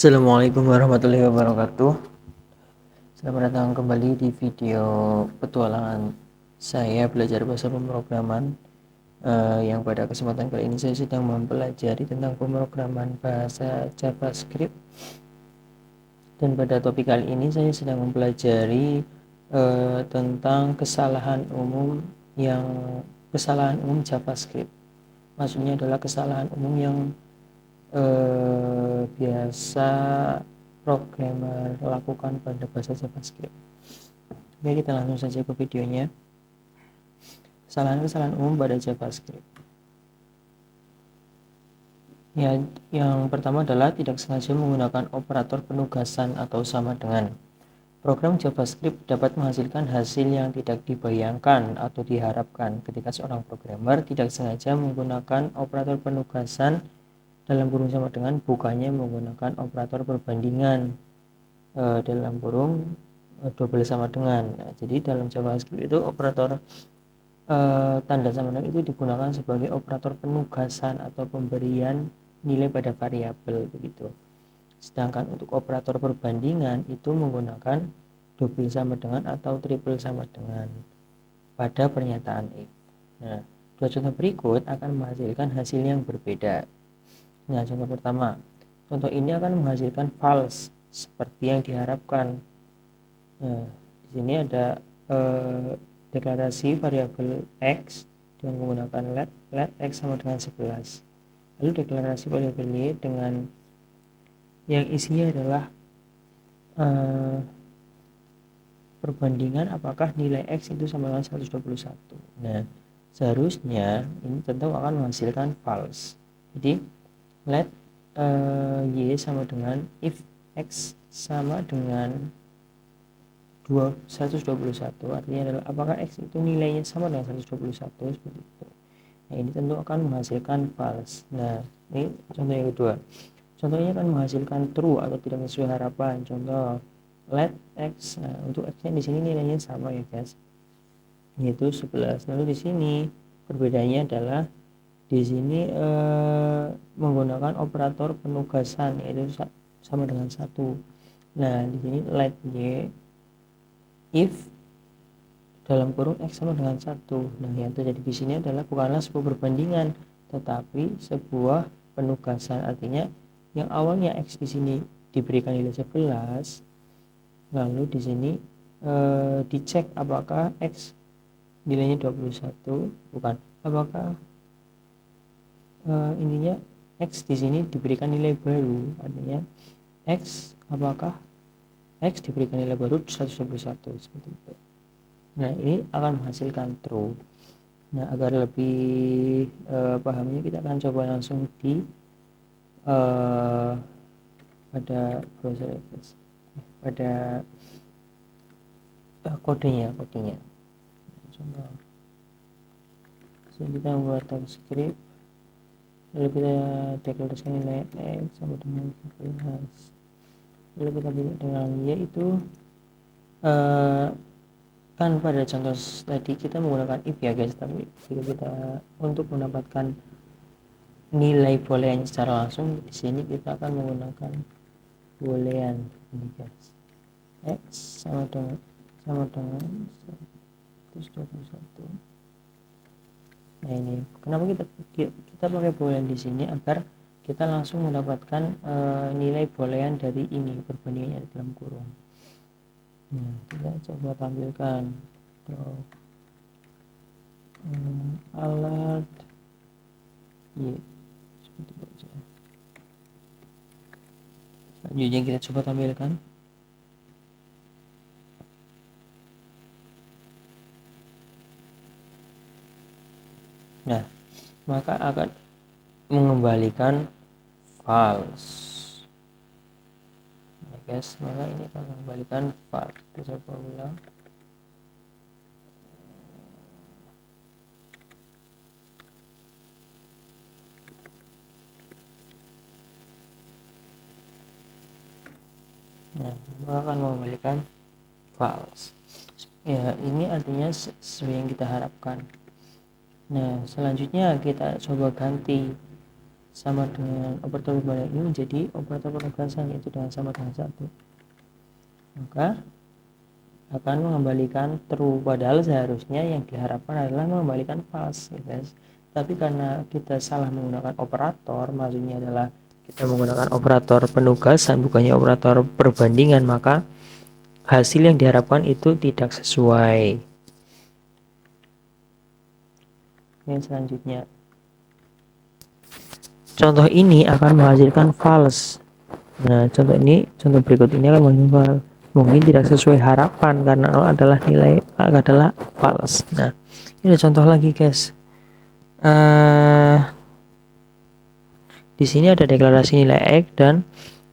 Assalamualaikum warahmatullahi wabarakatuh. Selamat datang kembali di video petualangan saya belajar bahasa pemrograman, yang pada kesempatan kali ini saya sedang mempelajari tentang pemrograman bahasa JavaScript. Dan pada topik kali ini saya sedang mempelajari tentang kesalahan umum JavaScript. Maksudnya adalah kesalahan umum yang biasa programmer lakukan pada bahasa JavaScript. Oke, kita langsung saja ke videonya. Kesalahan-kesalahan umum pada JavaScript. Ya, yang pertama adalah tidak sengaja menggunakan operator penugasan atau sama dengan. Program JavaScript dapat menghasilkan hasil yang tidak dibayangkan atau diharapkan ketika seorang programmer tidak sengaja menggunakan operator penugasan dalam kurung sama dengan, bukannya menggunakan operator perbandingan dalam kurung double sama dengan. Nah, jadi dalam JavaScript itu operator tanda sama dengan itu digunakan sebagai operator penugasan atau pemberian nilai pada variabel begitu. Sedangkan untuk operator perbandingan itu menggunakan double sama dengan atau triple sama dengan pada pernyataan if. Nah, dua contoh berikut akan menghasilkan hasil yang berbeda. Nah, contoh pertama, contoh ini akan menghasilkan false seperti yang diharapkan. Nah, di sini ada deklarasi variabel x dengan menggunakan let x sama dengan 11. Lalu deklarasi variabel y dengan yang isinya adalah perbandingan apakah nilai x itu sama dengan 121. Nah, seharusnya ini tentu akan menghasilkan false. Jadi let y sama dengan if x sama dengan 121, artinya adalah apakah x itu nilainya sama dengan 121 seperti itu. Nah, ini tentu akan menghasilkan false. Nah, ini contoh yang kedua. Contohnya akan menghasilkan true atau tidak sesuai harapan. Contoh let x. Nah, untuk x-nya di sini nilainya sama ya, guys. Yaitu 11. Lalu di sini perbedaannya adalah di sini menggunakan operator penugasan yaitu sama dengan 1. Nah, di sini let y if dalam kurung x sama dengan 1. Nah, yang terjadi di sini adalah bukanlah sebuah perbandingan tetapi sebuah penugasan. Artinya yang awalnya x di sini diberikan nilai 11, lalu di sini dicek apakah x nilainya 21, bukan, apakah intinya x di sini diberikan nilai baru, artinya x apakah x diberikan nilai baru 121 seperti itu. Nah, ini akan menghasilkan true. Nah, agar lebih pahamnya kita akan coba langsung di pada browser pada kodenya. Contoh, kita membuat script, lalu kita deklarasikan nilai x sama dengan 11, lalu kita pilih dengan y itu kan pada contoh tadi kita menggunakan if ya, guys, tapi jika kita untuk mendapatkan nilai boolean secara langsung di sini kita akan menggunakan boolean ini, guys. X sama dengan 121. Nah, ini kenapa kita pakai boolean di sini, agar kita langsung mendapatkan nilai boolean dari ini, perbandingannya dalam kurung. Nah, kita coba tampilkan alert y seperti itu. Selanjutnya kita coba tampilkan nah, maka akan mengembalikan false. Nah, guys, maka ini akan mengembalikan false. Kita coba ulang. Nah, maka akan mengembalikan false. Ya, ini artinya sesuai yang kita harapkan. Nah, selanjutnya kita coba ganti sama dengan operator perbandingan ini menjadi operator penugasan, yaitu dengan sama dengan 1, maka akan mengembalikan true, padahal seharusnya yang diharapkan adalah mengembalikan false ya guys. Tapi karena kita salah menggunakan operator, maksudnya adalah kita menggunakan operator penugasan bukannya operator perbandingan, maka hasil yang diharapkan itu tidak sesuai. Yang selanjutnya, contoh ini akan menghasilkan false. Nah, contoh berikut ini akan menghasilkan mungkin tidak sesuai harapan karena adalah nilai adalah false. Nah, ini ada contoh lagi guys. Di sini ada deklarasi nilai X dan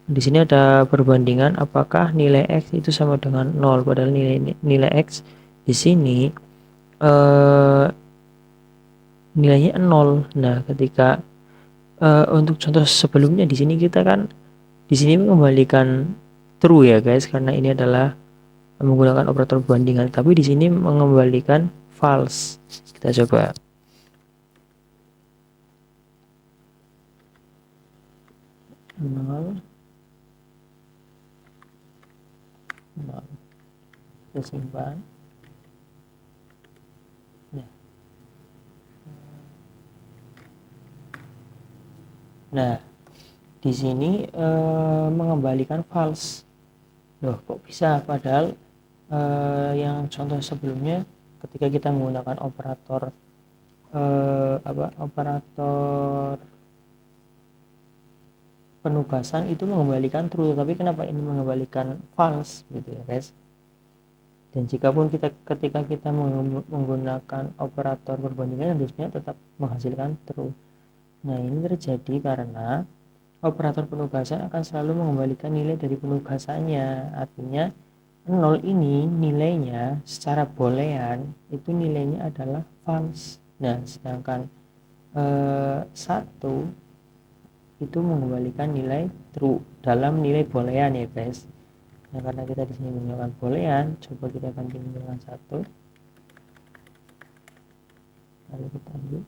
di sini ada perbandingan apakah nilai X itu sama dengan 0, padahal nilai X di sini nilainya 0. Nah, ketika untuk contoh sebelumnya di sini kita kan di sini mengembalikan true ya guys, karena ini adalah menggunakan operator perbandingan, tapi di sini mengembalikan false. Kita coba. Nol. Kita simpan. Nah, di sini mengembalikan false. Loh, kok bisa? Padahal yang contoh sebelumnya ketika kita menggunakan operator operator penugasan itu mengembalikan true, tapi kenapa ini mengembalikan false gitu ya guys. Dan jika pun ketika kita menggunakan operator perbandingan harusnya tetap menghasilkan true. Nah, ini terjadi karena operator penugasan akan selalu mengembalikan nilai dari penugasannya. Artinya 0 ini nilainya secara boolean itu nilainya adalah false. Nah, sedangkan 1 itu mengembalikan nilai true dalam nilai boolean ya guys. Nah, karena kita di sini menggunakan boolean, coba kita bandingkan dengan 1. Lalu kita ambil,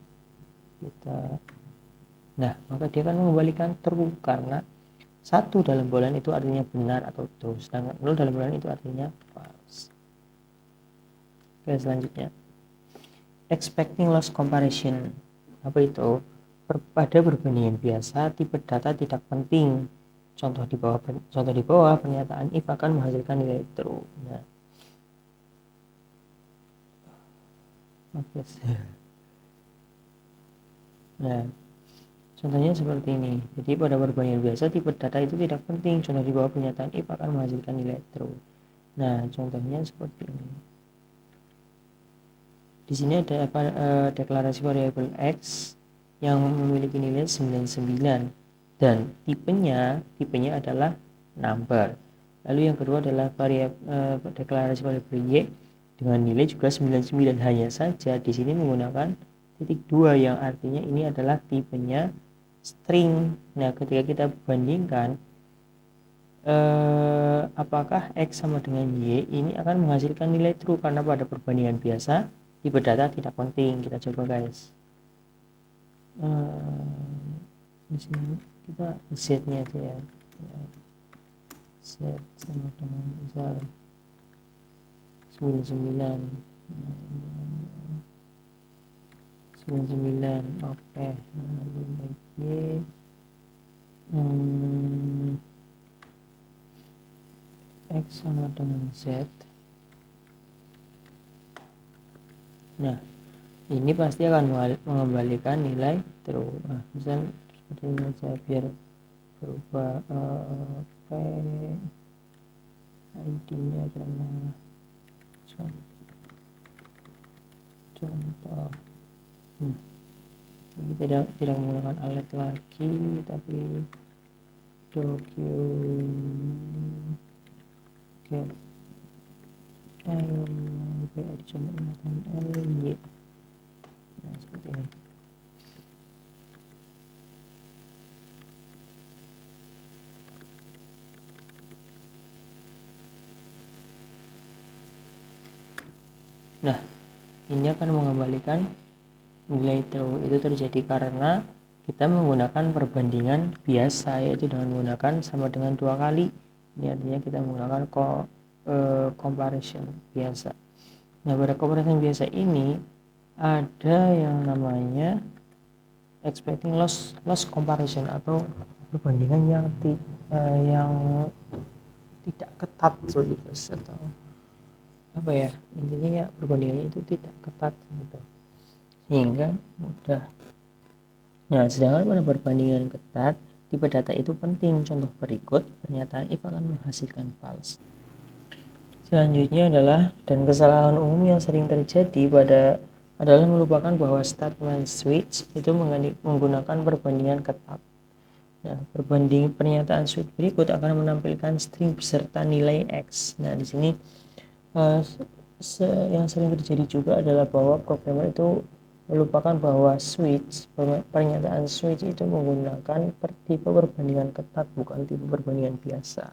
nah, maka dia akan mengembalikan true karena 1 dalam boolean itu artinya benar atau true, sedangkan 0 dalam boolean itu artinya false. Oke, selanjutnya expecting loss comparison. Apa itu? Pada perbandingan biasa, tipe data tidak penting. Contoh di bawah pernyataan if akan menghasilkan nilai true. Nah, contohnya seperti ini. Jadi pada perbandingan biasa, tipe data itu tidak penting. Contoh di bawah pernyataan if akan menghasilkan nilai true. Nah, contohnya seperti ini. Di sini ada deklarasi variabel x yang memiliki nilai 99 dan tipenya adalah number. Lalu yang kedua adalah deklarasi variabel y dengan nilai juga 99. Hanya saja di sini menggunakan titik 2 yang artinya ini adalah tipenya string. Nah, ketika kita bandingkan apakah x sama dengan y, ini akan menghasilkan nilai true karena pada perbandingan biasa tipe data tidak penting. Kita coba guys. Di sini kita z-nya aja ya. Z sama dengan misal 99. Oke. Y x sama dengan z. Nah, ini pasti akan mengembalikan nilai true. Nah, misal seperti ini aja biar berubah p id-nya adalah contoh. Ini tidak menggunakan alat lagi, tapi document cuma menggunakan ly. Nah, seperti ini. Nah, ini akan mengembalikan nilai true. Itu terjadi karena kita menggunakan perbandingan biasa, yaitu dengan menggunakan sama dengan 2 kali. Ini artinya kita menggunakan comparison biasa. Nah, pada comparison biasa ini ada yang namanya expecting loss comparison atau perbandingan yang tidak ketat atau apa ya, intinya ya perbandingannya itu tidak ketat gitu, sehingga mudah. Nah, sedangkan pada perbandingan ketat, tipe data itu penting. Contoh berikut, pernyataan if akan menghasilkan false. Selanjutnya adalah, dan kesalahan umum yang sering terjadi adalah melupakan bahwa statement switch itu menggunakan perbandingan ketat. Nah, pernyataan switch berikut akan menampilkan string beserta nilai X. Nah, di sini yang sering terjadi juga adalah bahwa programmer itu melupakan bahwa pernyataan switch itu menggunakan tipe perbandingan ketat, bukan tipe perbandingan biasa.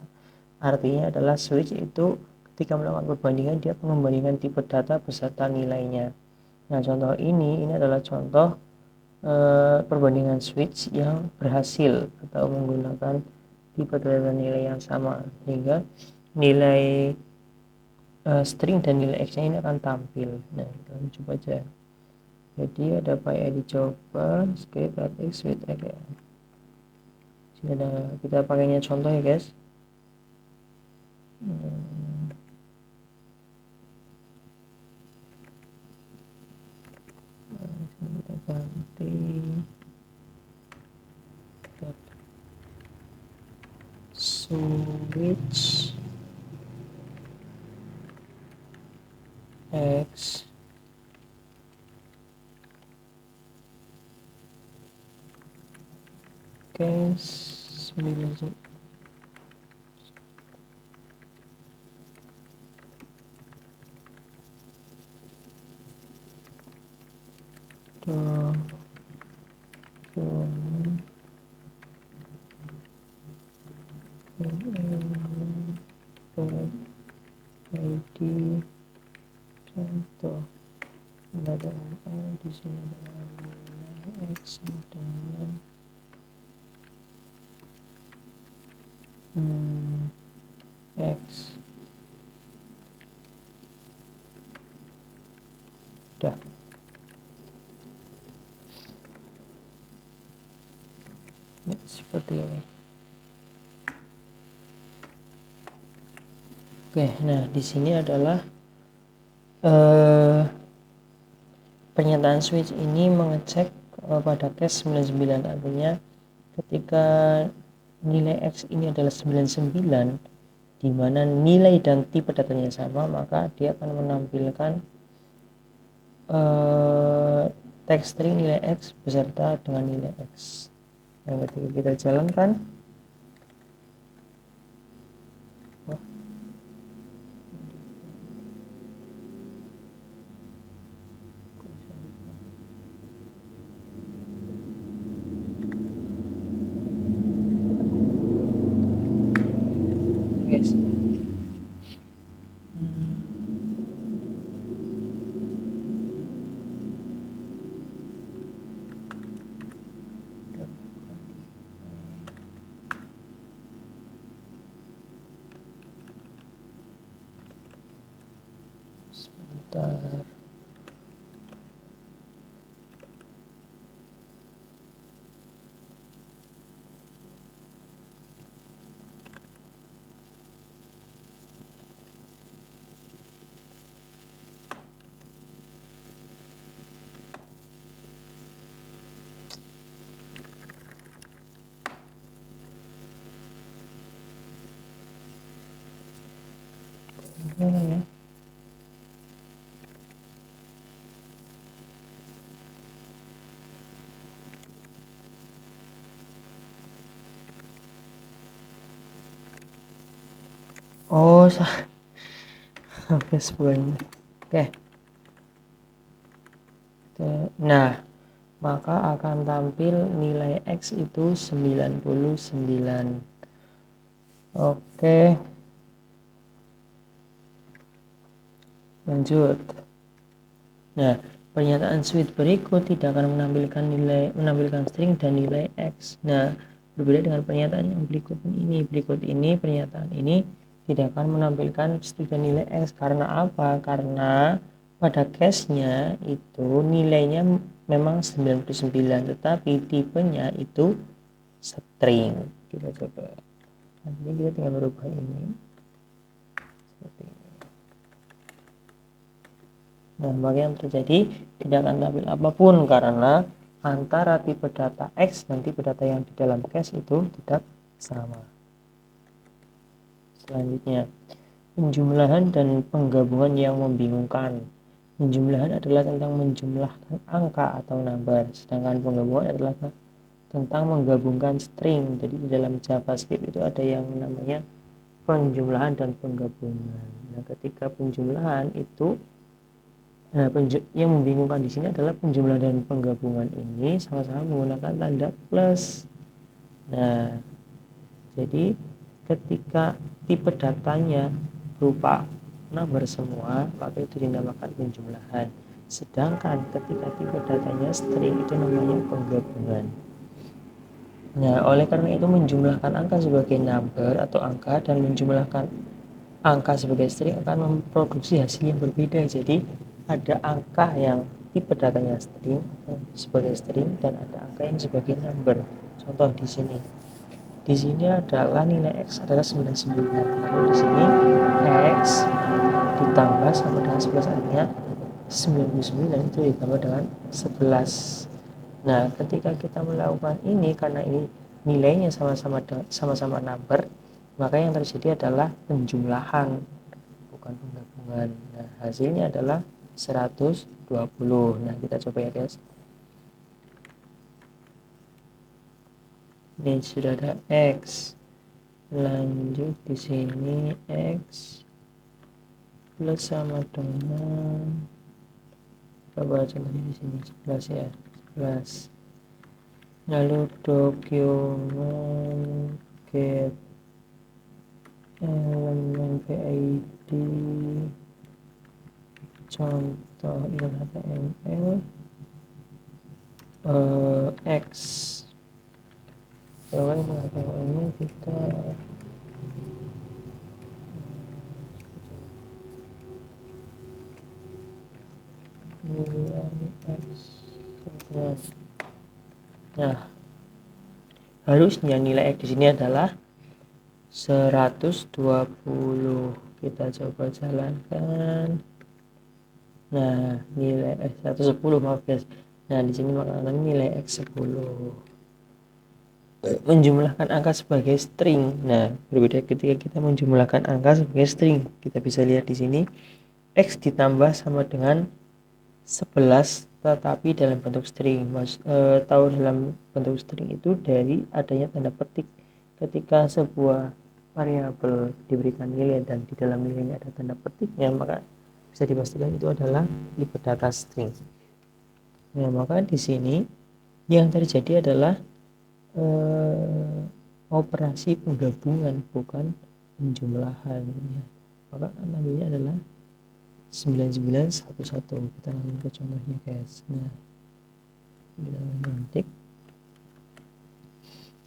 Artinya adalah switch itu ketika melakukan perbandingan, dia membandingkan tipe data beserta nilainya. Nah, contoh ini adalah contoh perbandingan switch yang berhasil atau menggunakan tipe data nilai yang sama, sehingga nilai string dan nilai X nya ini akan tampil. Nah, kita coba aja. Jadi ada PyID coba script x with X. Sini ada, kita pakainya contoh ya guys. Kita ganti switch X case 9 ID contoh ada di sini dengan X dengan X. Udah. Ya, seperti ini. Oke, nah di sini adalah pernyataan switch ini mengecek pada case 99, artinya ketika nilai X ini adalah 99, di mana nilai dan tipe datanya sama, maka dia akan menampilkan text string nilai X beserta dengan nilai X. Yang ketika kita jalankan, guys. Sebentar. Ya. Oh, oke, sebenarnya. Oke. Nah, maka akan tampil nilai X itu 99. Oke. Lanjut. Nah, Pernyataan suite berikut tidak akan menampilkan string dan nilai X. Nah, berbeda dengan pernyataan yang berikut ini. Berikut ini pernyataan ini tidak akan menampilkan string dan nilai X. Karena apa? Karena pada case-nya itu nilainya memang 99, tetapi tipenya itu string. Kita coba. Nanti kita tinggal merubah ini seperti ini. Nah, maka yang terjadi tidak akan tampil apapun karena antara tipe data X dan tipe data yang di dalam cache itu tidak sama. Selanjutnya, penjumlahan dan penggabungan yang membingungkan. Penjumlahan adalah tentang menjumlahkan angka atau number, sedangkan penggabungan adalah tentang menggabungkan string. Jadi di dalam JavaScript itu ada yang namanya penjumlahan dan penggabungan. Nah, ketika penjumlahan itu yang membingungkan di sini adalah penjumlahan dan penggabungan ini sama-sama menggunakan tanda plus. Nah, jadi ketika tipe datanya berupa number semua, maka itu dinamakan penjumlahan. Sedangkan ketika tipe datanya string, itu namanya penggabungan. Nah, oleh karena itu menjumlahkan angka sebagai number atau angka dan menjumlahkan angka sebagai string akan memproduksi hasil yang berbeda. Jadi ada angka yang tipe datanya string sebagai string dan ada angka yang sebagai number. Contoh di sini. Di sini adalah nilai X adalah 99. Lalu di sini X ditambah sama dengan 11 artinya 99 itu ditambah dengan 11. Nah, ketika kita melakukan ini karena ini nilainya sama-sama number, maka yang terjadi adalah penjumlahan bukan penggabungan. Nah, hasilnya adalah 120. Nah, kita coba ya guys. Ini sudah ada X. Lanjut di sini X plus sama dengan, coba contohnya di sini 11 ya, 11. Lalu dokumen get elemen PID contoh ini HTML X. Kalau ini kita nilai X. Nah, harusnya nilai X di sini adalah 120. Kita coba jalankan. Nah, nilai X 110, maaf guys. Nah, di sini makanya nilai X 10. Menjumlahkan angka sebagai string. Nah, berbeda ketika kita menjumlahkan angka sebagai string. Kita bisa lihat di sini X ditambah sama dengan 11 tetapi dalam bentuk string. Tahu dalam bentuk string itu dari adanya tanda petik. Ketika sebuah variabel diberikan nilai dan di dalam nilainya ada tanda petiknya, maka bisa dipastikan itu adalah tipe data string. Nah, maka di sini yang terjadi adalah operasi penggabungan bukan penjumlahan. Maka namanya adalah 9911. Kita langsung ke contohnya guys. Nah, kita nanti.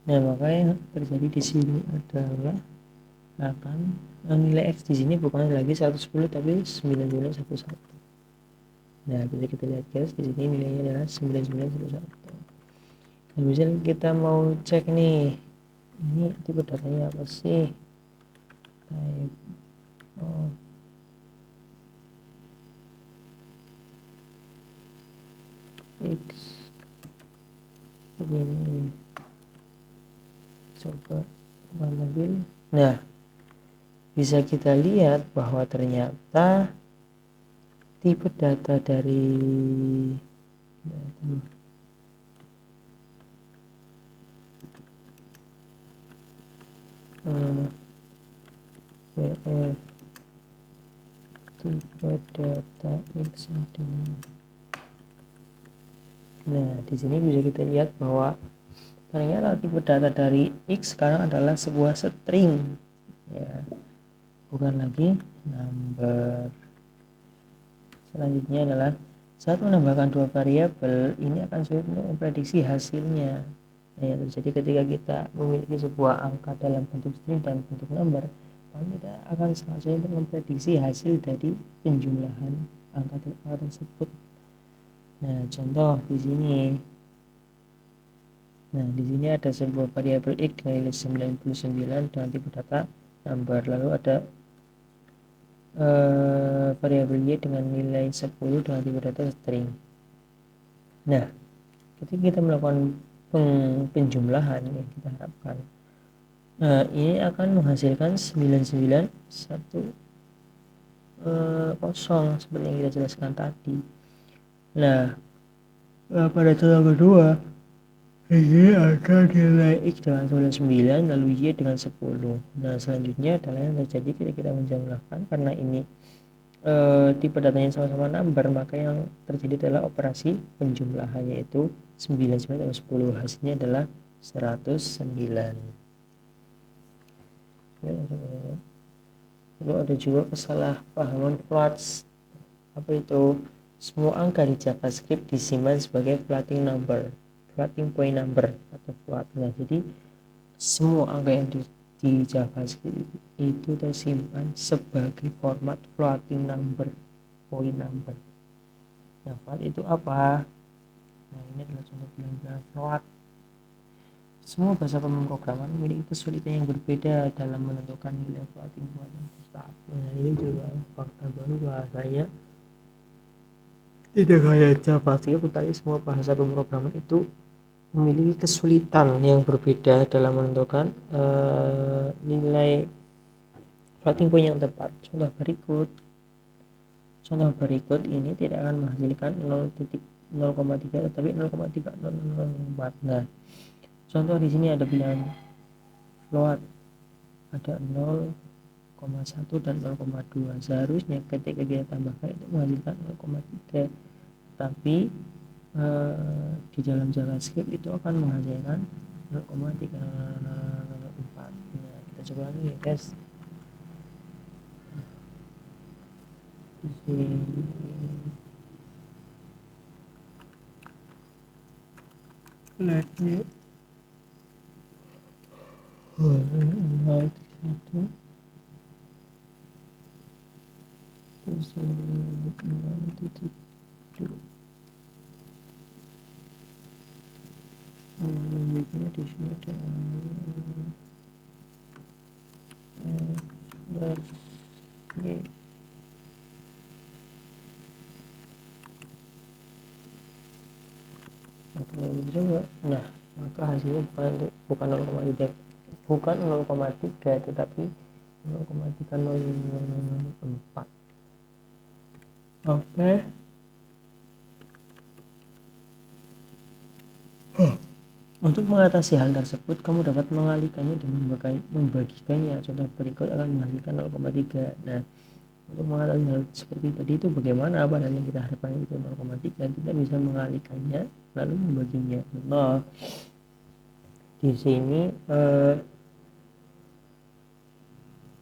Nah, maka yang terjadi di sini adalah akan nilai X di sini bukan lagi 110 tapi 9911. Nah, bisa kita lihat guys, di sini nilainya adalah 9911. Dan misalnya kita mau cek nih, ini tipe datanya apa sih? Type of X begini. Coba ambil. Nah, bisa kita lihat bahwa ternyata tipe data dari tipe data X adalah. Nah, di sini bisa kita lihat bahwa ternyata tipe data dari X sekarang adalah sebuah string, ya, bukan lagi number. Selanjutnya adalah Saat menambahkan dua variabel, ini akan sulit untuk memprediksi hasilnya. Nah, yang terjadi ketika kita memiliki sebuah angka dalam bentuk string dan bentuk number, maka kita akan sangat sulit untuk memprediksi hasil dari penjumlahan angka tersebut. Nah, contoh di sini. Nah, di sini ada sebuah variabel x dengan nilai 99 dengan tipe data number, lalu ada variabel y dengan nilai 10 dengan tipe data string. Nah, ketika kita melakukan penjumlahan yang kita harapkan, ini akan menghasilkan 9910 seperti yang kita jelaskan tadi. Nah, pada contoh kedua, ini ada nilai x dengan 99 lalu y dengan 10. Nah, selanjutnya adalah yang terjadi ketika kita menjumlahkan. Karena ini tipe datanya sama-sama number, maka yang terjadi adalah operasi penjumlahan, yaitu 99 tambah 10, hasilnya adalah 109. Lalu ada juga kesalahpahaman floats. Apa itu? Semua angka di JavaScript disimpan sebagai floating point number atau float. Nah, jadi semua angka yang di JavaScript itu tersimpan sebagai format floating point number. Nah, float itu apa? Nah, ini adalah contoh penampilan float. Semua bahasa pemrograman memiliki kesulitan yang berbeda dalam menentukan nilai floating point number. Nah, ini juga fakta baru bahasanya. Tidak hanya JavaScript, tetapi semua bahasa pemrograman itu memiliki kesulitan yang berbeda dalam menentukan nilai floating point yang tepat. Contoh berikut ini tidak akan menghasilkan 0,3 tetapi 0,3004. Nah, contoh di sini ada bilangan float, ada 0,1 dan 0,2. Seharusnya ketika kita tambahkan itu menghasilkan 0,3, tapi di dalam JavaScript itu akan menghasilkan 0,304. Nah, kita coba lagi ya guys. Di sini let me itu terus titik dulu. Bikinnya di sini ada ini nah, maka hasilnya bukan 0,3 tetapi 0,304. Oke. Untuk mengatasi hal tersebut, kamu dapat mengalihkannya dan membagikannya. Contoh berikut akan menghasilkan 0,3. Nah, untuk mengatasi hal seperti tadi itu bagaimana? Padahal yang kita harapkan itu 0,3, kita bisa mengalihkannya lalu membaginya. Nah, di sini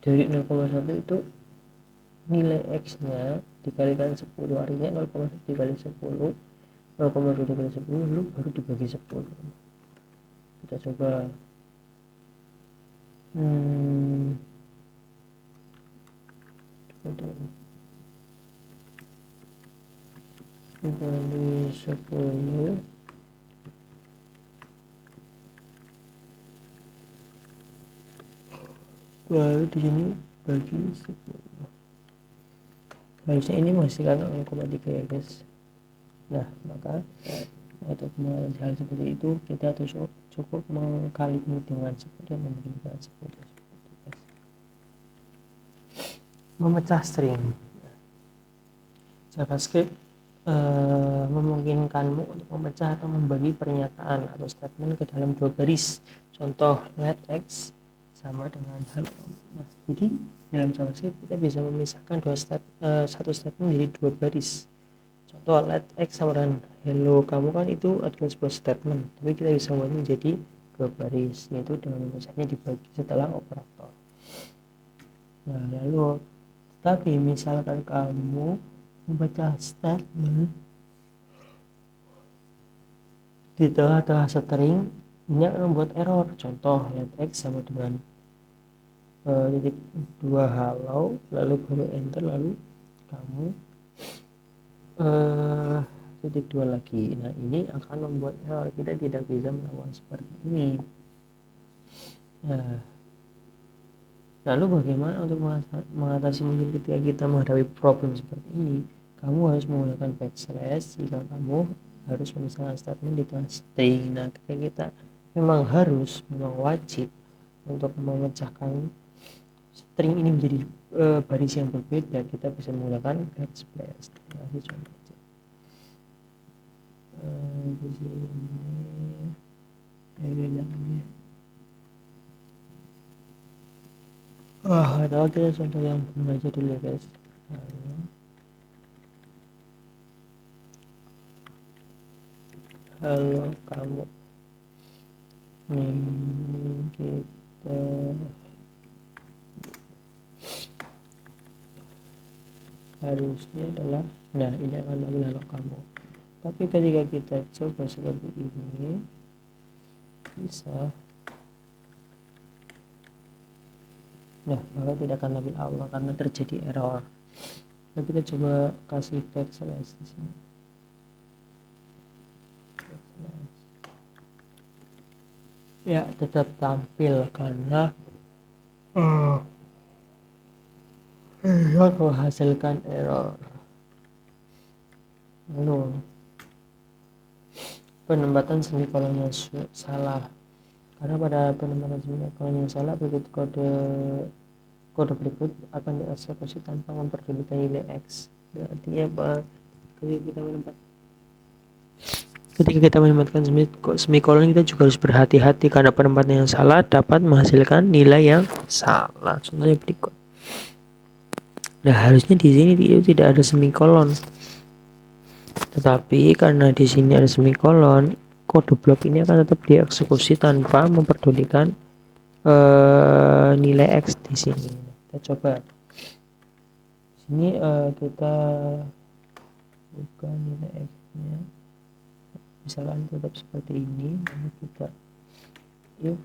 dari 0,1 itu nilai x-nya dikalikan 10, artinya 0,1 dikali 10, 0,2 dikali 10 lalu baru dibagi 10. Kita coba dibagi 10, lalu di sini bagi 10. Harusnya ini menghasilkan 0,3 ya guys. Nah, maka untuk mengatasi hal seperti itu kita cukup mengkalinya dengan 10 dan memberikan 10. Memecah string. JavaScript memungkinkanmu untuk memecah atau membagi pernyataan atau statement ke dalam dua baris. Contoh let x sama dengan hello. Nah, jadi dalam JavaScript kita bisa memisahkan satu statement menjadi dua baris. Contoh let x sama dengan hello, kamu kan itu adalah sebuah statement, tapi kita bisa membuat menjadi dua baris, yaitu dengan memecahnya dibagi setelah operator. Nah, lalu tapi misalkan kamu membaca statement di tengah-tengah string ini akan membuat error. Contoh, let x sama dengan titik 2 halau, lalu baru enter, lalu kamu titik 2 lagi. Nah, ini akan membuat error, kita tidak bisa melakukan seperti ini. Nah, lalu bagaimana untuk mengatasi mungkin ketika kita menghadapi problem seperti ini? Kamu harus menggunakan backslash jika kamu harus memisahkan statement di tengah string. Nah, ketika kita memang wajib untuk memecahkan string ini menjadi baris yang berbeda, kita bisa menggunakan backslash. Kasih contoh aja. Di sini atau kita contoh yang benar aja dulu ya guys. Halo kamu, kita harusnya adalah, nah ini akan lagi halo kamu, tapi ketika kita coba seperti ini bisa, nah maka tidak akan label awal karena terjadi error. Nah, kita coba kasih backslash di sini. Ya, tetap tampil karena menghasilkan error. Lalu penempatan semikolonnya salah, karena pada penempatan semikolonnya salah, berikut kode berikut akan dieksekusi tanpa memperdulikan nilai x. Artinya apa? Ketika kita menempatkan semikolon, kita juga harus berhati-hati karena penempatan yang salah dapat menghasilkan nilai yang salah. Contohnya berikut. Nah, harusnya di sini tidak ada semikolon, tetapi karena di sini ada semikolon, kode blok ini akan tetap dieksekusi tanpa memperdulikan nilai x di sini. Kita coba. Di sini kita buka nilai x-nya. Misalkan tetap seperti ini, lalu kita if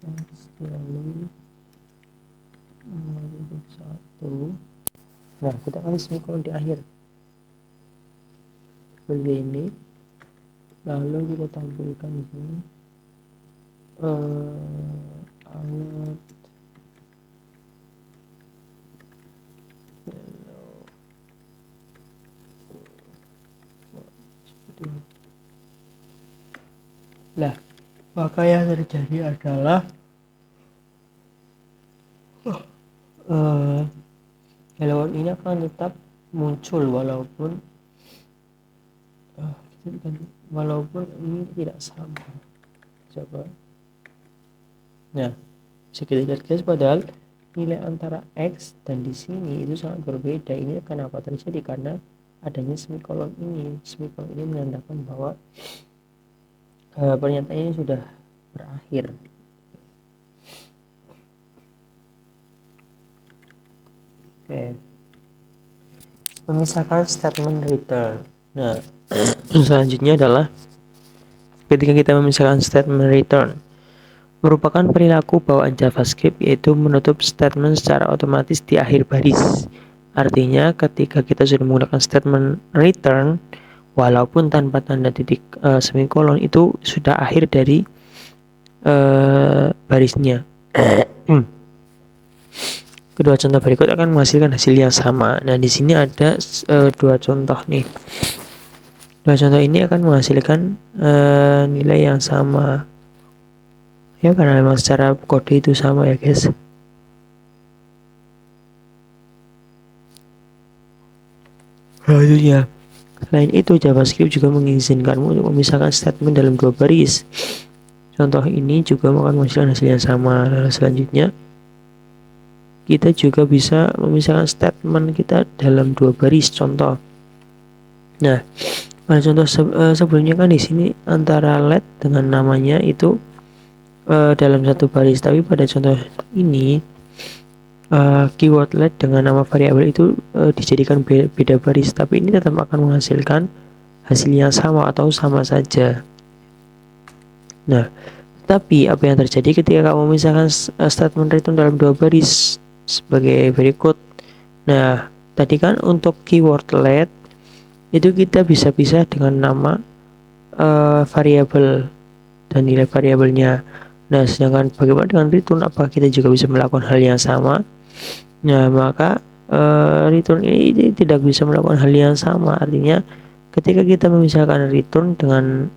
x lalu 1, nah kita kasih semikolon di akhir seperti ini, lalu kita tampilkan di sini alat seperti ini. Nah, maka yang terjadi adalah hello world ini akan tetap muncul walaupun ini tidak sama. Coba. Nah, kita lihat guys, padahal nilai antara x dan di sini itu sangat berbeda. Ini kenapa terjadi? Karena adanya semikolon ini. Semikolon ini menandakan bahwa pernyataan ini sudah berakhir. Oke. Memisahkan statement return. Nah, selanjutnya adalah ketika kita memisahkan statement return, merupakan perilaku bawaan JavaScript, yaitu menutup statement secara otomatis di akhir baris. Artinya ketika kita sudah menggunakan statement return, walaupun tanpa tanda titik semikolon, itu sudah akhir dari barisnya. Kedua contoh berikut akan menghasilkan hasil yang sama. Nah, di sini ada dua contoh nih. Dua contoh ini akan menghasilkan nilai yang sama. Ya, karena memang secara kode itu sama ya guys. Selanjutnya, selain itu JavaScript juga mengizinkanmu untuk memisahkan statement dalam dua baris. Contoh ini juga akan menghasilkan hasil yang sama. Lalu selanjutnya, kita juga bisa memisahkan statement kita dalam dua baris. Contoh. Nah, pada contoh sebelumnya kan di sini antara let dengan namanya itu dalam satu baris, tapi pada contoh ini keyword let dengan nama variabel itu dijadikan beda baris, tapi ini tetap akan menghasilkan hasil yang sama atau sama saja. Nah, tapi apa yang terjadi ketika kamu memisahkan statement return dalam dua baris sebagai berikut. Nah, tadi kan untuk keyword let itu kita bisa pisah dengan nama variabel dan nilai variabelnya. Nah, sedangkan bagaimana dengan return? Apakah kita juga bisa melakukan hal yang sama? Nah, maka return ini tidak bisa melakukan hal yang sama. Artinya, ketika kita memisahkan return dengan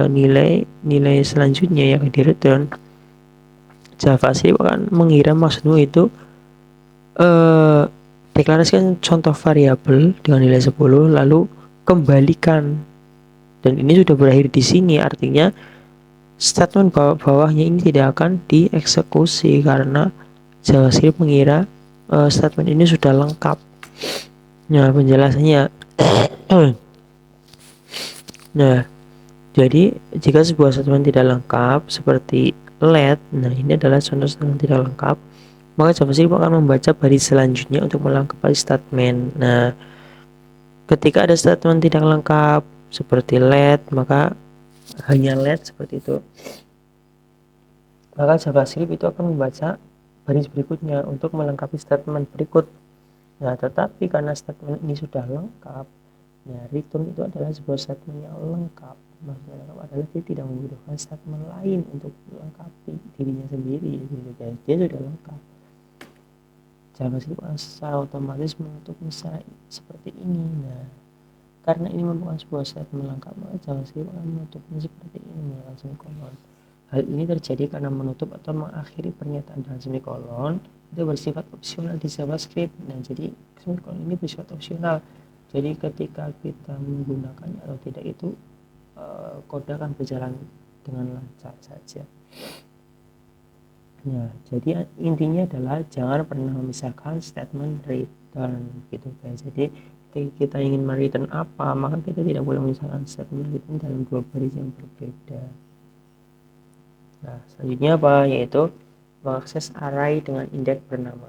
nilai selanjutnya yang di return, JavaScript akan mengira maksudmu itu deklarasikan contoh variabel dengan nilai 10 lalu kembalikan, dan ini sudah berakhir di sini. Artinya statement bawahnya ini tidak akan dieksekusi karena JavaScript mengira statement ini sudah lengkap. Nah, penjelasannya nah, jadi jika sebuah statement tidak lengkap seperti let, nah ini adalah contoh statement tidak lengkap, maka JavaScript akan membaca baris selanjutnya untuk melengkapi statement. Nah, ketika ada statement tidak lengkap seperti let, maka hanya let seperti itu, maka JavaScript itu akan membaca baris berikutnya untuk melengkapi statement berikut. Nah, tetapi karena statement ini sudah lengkap, nah return itu adalah sebuah statement yang lengkap. Maksudnya lengkap adalah dia tidak membutuhkan statement lain untuk melengkapi dirinya sendiri. Jadi dia sudah lengkap. JavaScript secara otomatis menutupnya seperti ini. Nah, karena ini merupakan sebuah statement lengkap, maka JavaScript akan menutupnya seperti ini dengan semikolon. Hal ini terjadi karena menutup atau mengakhiri pernyataan dengan semikolon itu bersifat opsional di JavaScript. Nah, jadi semikolon ini bersifat opsional. Jadi ketika kita menggunakannya atau tidak itu kode akan berjalan dengan lancar saja. Nah, jadi intinya adalah jangan pernah memisahkan statement return gitu guys. Jadi ketika kita ingin mereturn apa, maka kita tidak boleh memisahkan statement return dalam dua baris yang berbeda. Nah, selanjutnya apa? Yaitu mengakses array dengan indeks bernama.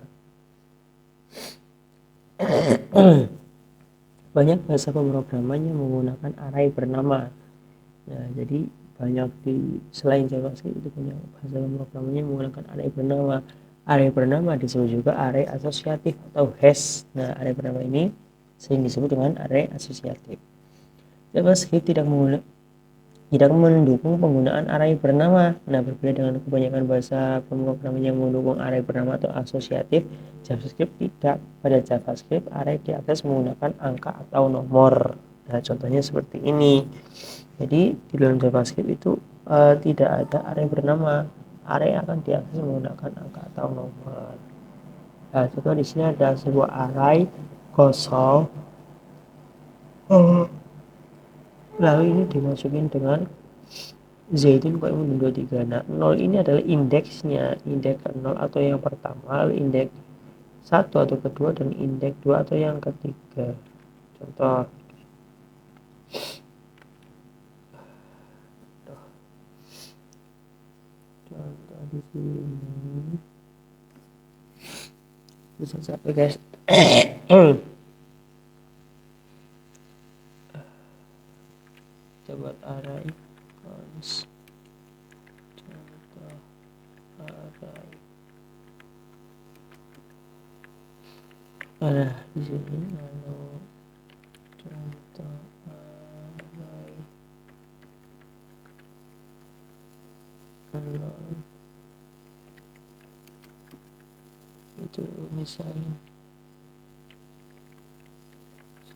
Banyak bahasa pemrograman yang menggunakan array bernama. Nah, jadi banyak selain JavaScript itu banyak bahasa pemrograman yang menggunakan array bernama. Array bernama disebut juga array asosiatif atau hash. Nah, array bernama ini sering disebut dengan array asosiatif. JavaScript tidak mendukung penggunaan array bernama. Nah, berbeda dengan kebanyakan bahasa pemrograman yang mendukung array bernama atau asosiatif, JavaScript tidak. Pada JavaScript, array diakses menggunakan angka atau nomor. Nah, contohnya seperti ini. Jadi di dalam JavaScript itu tidak ada array bernama. Array akan diakses menggunakan angka atau nomor. Nah, contoh di sini ada sebuah array kosong. Lalu ini dimasukin dengan zaitun UM 23. Nah, 0 ini adalah indeksnya, indeks 0 atau yang pertama, indeks 1 atau kedua, dan indeks 2 atau yang ketiga. Contoh di sini bisa sampai guys. Coba array cons contoh array. Nah, di sini lalu contoh array 0 itu misalnya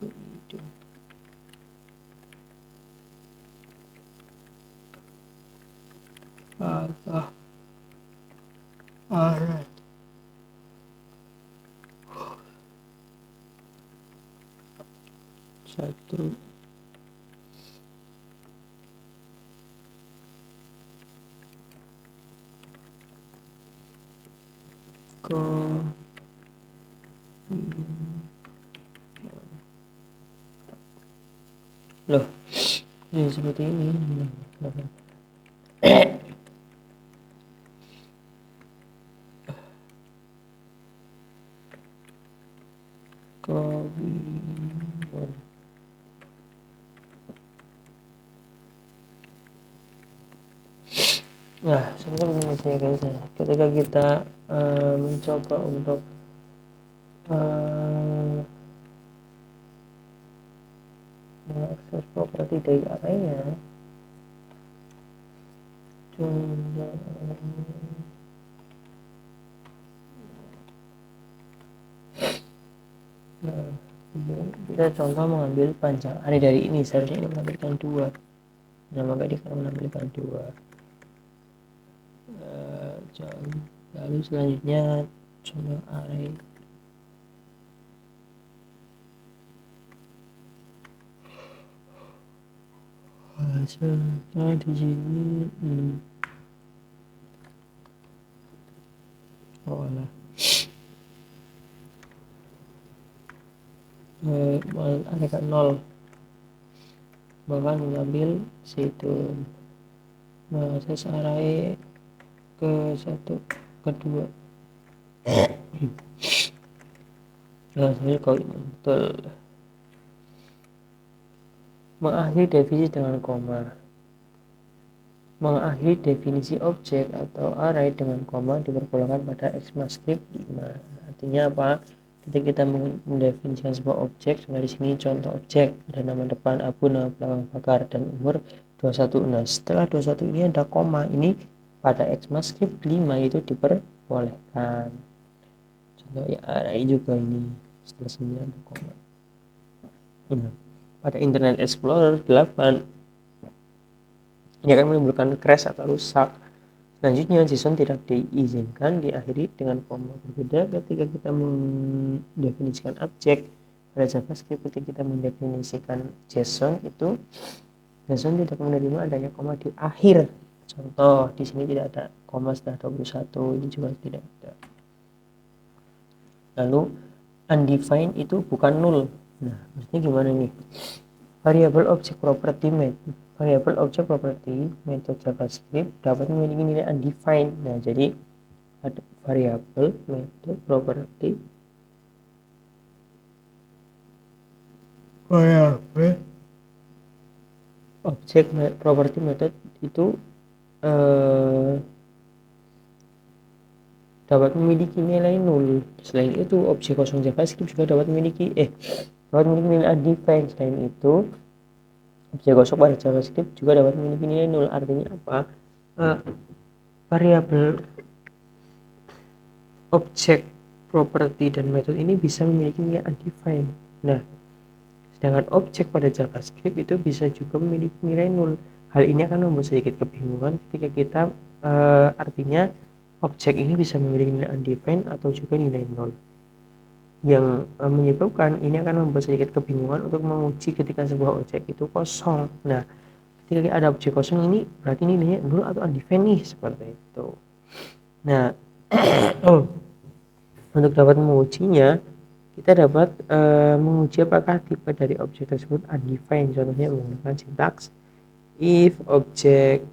itu apa array satu ke loh ini seperti ini. Kebingungan. Nah, sebenarnya begini aja guys ya. Ketika kita mencoba untuk mengakses properti dari arraynya, nah, kita contoh mengambil panjang array dari ini, seharusnya ini menampilkan 2. Nah, maka dia akan menampilkan 2. Lalu selanjutnya contoh array nah di sini alah array ke 0 bahkan mengambil situ mengakses array ke 1 ke 2. Nah, sebenarnya kalau betul mengakhiri definisi dengan koma. Mengakhiri definisi objek atau array dengan koma diperbolehkan pada ECMAScript 5. Artinya apa? Ketika kita mendefinisikan sebuah objek, nah di sini contoh objek, ada nama depan Abu, nama belakang Bakar, dan umur 21. Nah, setelah 21 ini ada koma, ini pada ECMAScript 5 itu diperbolehkan. Contoh ya array juga ini, setelah 9 ada koma. Nah, pada Internet Explorer 8 ini akan menimbulkan crash atau rusak. Selanjutnya, JSON tidak diizinkan diakhiri dengan koma. Berbeda ketika kita mendefinisikan objek pada JavaScript, ketika kita mendefinisikan JSON itu JSON tidak menerima adanya koma di akhir. Contoh, di sini tidak ada koma setelah 21, ini juga tidak ada. Lalu undefined itu bukan null. Nah, maksudnya gimana nih? Variable object property variable object property metode JavaScript dapat memiliki nilai undefined. Nah, jadi ada variable metode property variable object property method itu dapat memiliki nilai nol. Selain itu, objek kosong JavaScript juga dapat memiliki nilai undefined. Selain itu, objek kosong pada JavaScript juga dapat memiliki nilai nol. Artinya apa? Variabel objek property dan metode ini bisa memiliki nilai undefined. Nah, sedangkan objek pada JavaScript itu bisa juga memiliki nilai nol. Hal ini akan membuat sedikit kebingungan ketika kita artinya objek ini bisa memiliki nilai undefined atau juga nilai nol. Yang menyebabkan ini akan membuat sedikit kebingungan untuk menguji ketika sebuah objek itu kosong. Nah, ketika ada objek kosong ini berarti nilainya nol atau undefined nih, seperti itu. Nah, untuk dapat mengujinya, kita dapat menguji apakah tipe dari objek tersebut undefined. Contohnya menggunakan sintaks if objek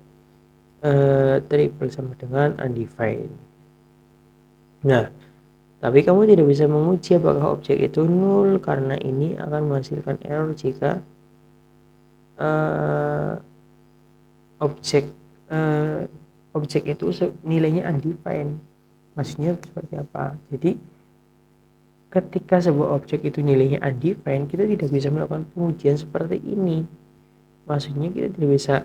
triple sama dengan undefined. Nah, tapi kamu tidak bisa menguji apakah objek itu null karena ini akan menghasilkan error jika objek itu nilainya undefined. Maksudnya seperti apa? Jadi ketika sebuah objek itu nilainya undefined, kita tidak bisa melakukan pengujian seperti ini. Maksudnya kita tidak bisa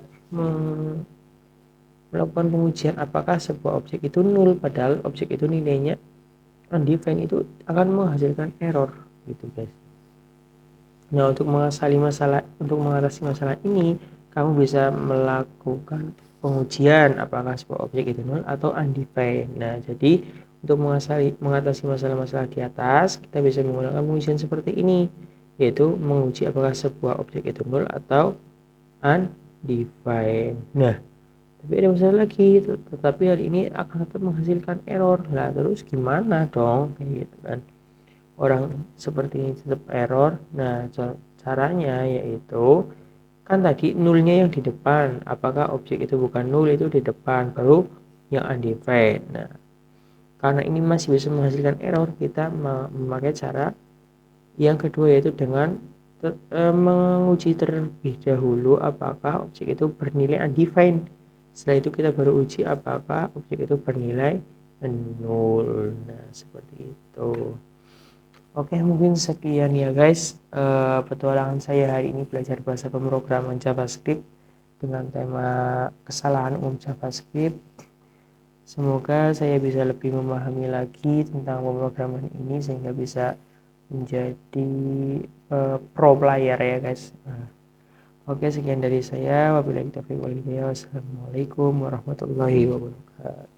melakukan pengujian apakah sebuah objek itu null padahal objek itu nilainya undefined, itu akan menghasilkan error gitu guys. Nah, untuk mengatasi masalah ini, kamu bisa melakukan pengujian apakah sebuah objek itu null atau undefined. Nah, jadi untuk mengatasi masalah-masalah di atas, kita bisa menggunakan pengujian seperti ini, yaitu menguji apakah sebuah objek itu null atau undefined. Nah, tapi ada masalah lagi, tetapi hal ini akan tetap menghasilkan error. Lah, terus gimana dong? Kayak gitu kan. Orang seperti ini tetap error. Nah, caranya yaitu kan tadi nulnya yang di depan, apakah objek itu bukan null itu di depan, baru yang undefined. Nah, karena ini masih bisa menghasilkan error, kita memakai cara yang kedua, yaitu dengan menguji terlebih dahulu apakah objek itu bernilai undefined Setelah itu kita baru uji apakah objek itu bernilai 0. Nah, seperti itu. Oke, mungkin sekian ya guys, petualangan saya hari ini belajar bahasa pemrograman JavaScript dengan tema kesalahan umum JavaScript. Semoga saya bisa lebih memahami lagi tentang pemrograman ini sehingga bisa menjadi pro player ya guys. Oke, sekian dari saya. Wabillahi taufiq wal hidayah. Wassalamualaikum warahmatullahi wabarakatuh.